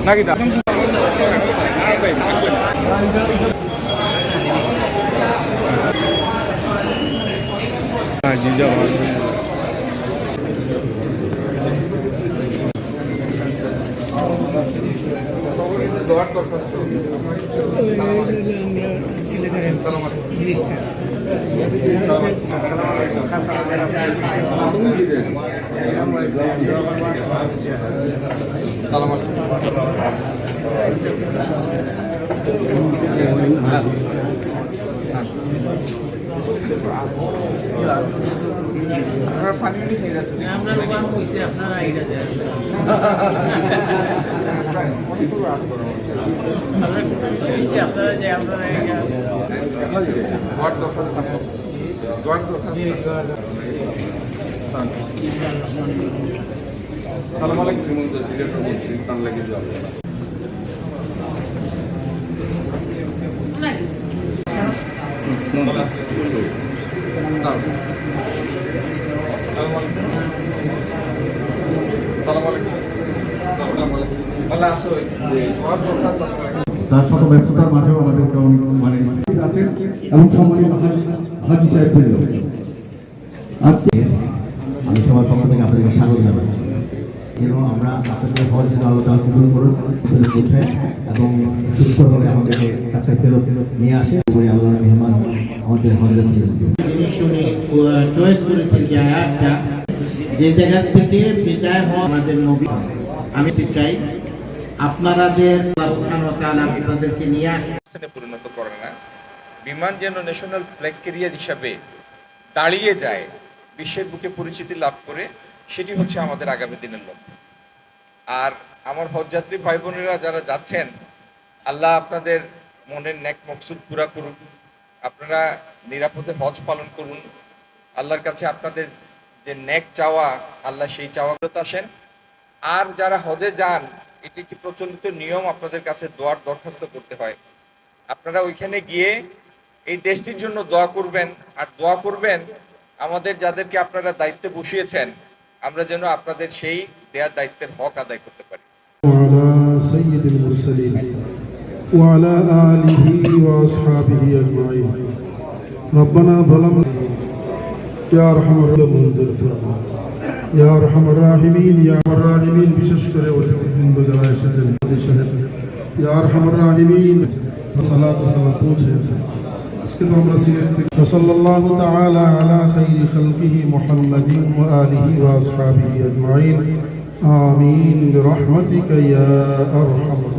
নাকি জিনিসটা আমরা রোগান হয়েছে আপনারা এটা আপনারা যে আপনারা তার শত ব্যস্ততার মাঝেও আমাদেরকে মানে আছেন এবং সম্মানিত হাজি সাহেব আজকে আমি সবার পক্ষ থেকে আপনাদেরকে স্বাগত জানাচ্ছি এবং আমরা আপনাদের হজ যেন আল্লাহ তাআলা কবুল করুন পৌঁছে এবং সুস্থভাবে আমাদেরকে কাছে ফেরত নিয়ে আসে করে আল্লাহর মেহমান আমাদের হজরত শুনে চয়েস করেছেন যে আয়াতটা যে জায়গা থেকে বিদায় হওয়া আমাদের নবী আমি চাই আপনাদের আল্লাহ সুবহানাহু ওয়া তাআলা আপনাদেরকে নিয়ে আসেন পরিণত করে না বিমান যেন ন্যাশনাল ফ্ল্যাগ ক্যারিয়ার হিসাবে দাঁড়িয়ে যায় বিশ্বের বুকে পরিচিতি লাভ করে সেটি হচ্ছে আমাদের আগামী দিনের লক্ষ্য। আর আমার হজযাত্রী ভাই বোনেরা যারা যাচ্ছেন আল্লাহ আপনাদের মনের নেক মকসুদ পুরা করুন, আপনারা নিরাপদে হজ পালন করুন, আল্লাহর কাছে আপনাদের যে নেক চাওয়া আল্লাহ সেই চাওয়াগুলোতে আসেন। আর যারা হজে যান এটি একটি প্রচলিত নিয়ম, আপনাদের কাছে দোয়ার দরখাস্ত করতে হয়। আপনারা ওইখানে গিয়ে এই দেশটির জন্য দোয়া করবেন আর দোয়া করবেন আমাদের যাদেরকে আপনারা দায়িত্বে বসিয়েছেন আমরা যেন আপনাদের সেই দেয়ার দায়িত্বের হক আদায় করতে পারি। সাইয়্যিদুল মুরসালিন ওয়া আলা আলিহি ওয়া আসহাবিহি আজমাইন রব্বানা যালামনা ইয়া আরহামার মুনজিল ফিরআউন ইয়া আরহামার রাহিমিন ইয়া আরহামার রাহিমিন বিশেষ করে অতিথিবৃন্দ যারা এসেছেন ইয়া আরহামার রাহিমিন সালাতু সালাম পৌঁছে আজকে তো আমরা সিরিজ থেকে সাল্লাল্লাহু তাআলা আলা খাইরি খালকিহি মুহাম্মাদিন ওয়া আলিহি ওয়া আসহাবিহি আজমাইন আমিন বিরহমাতিকা ইয়া আরহামার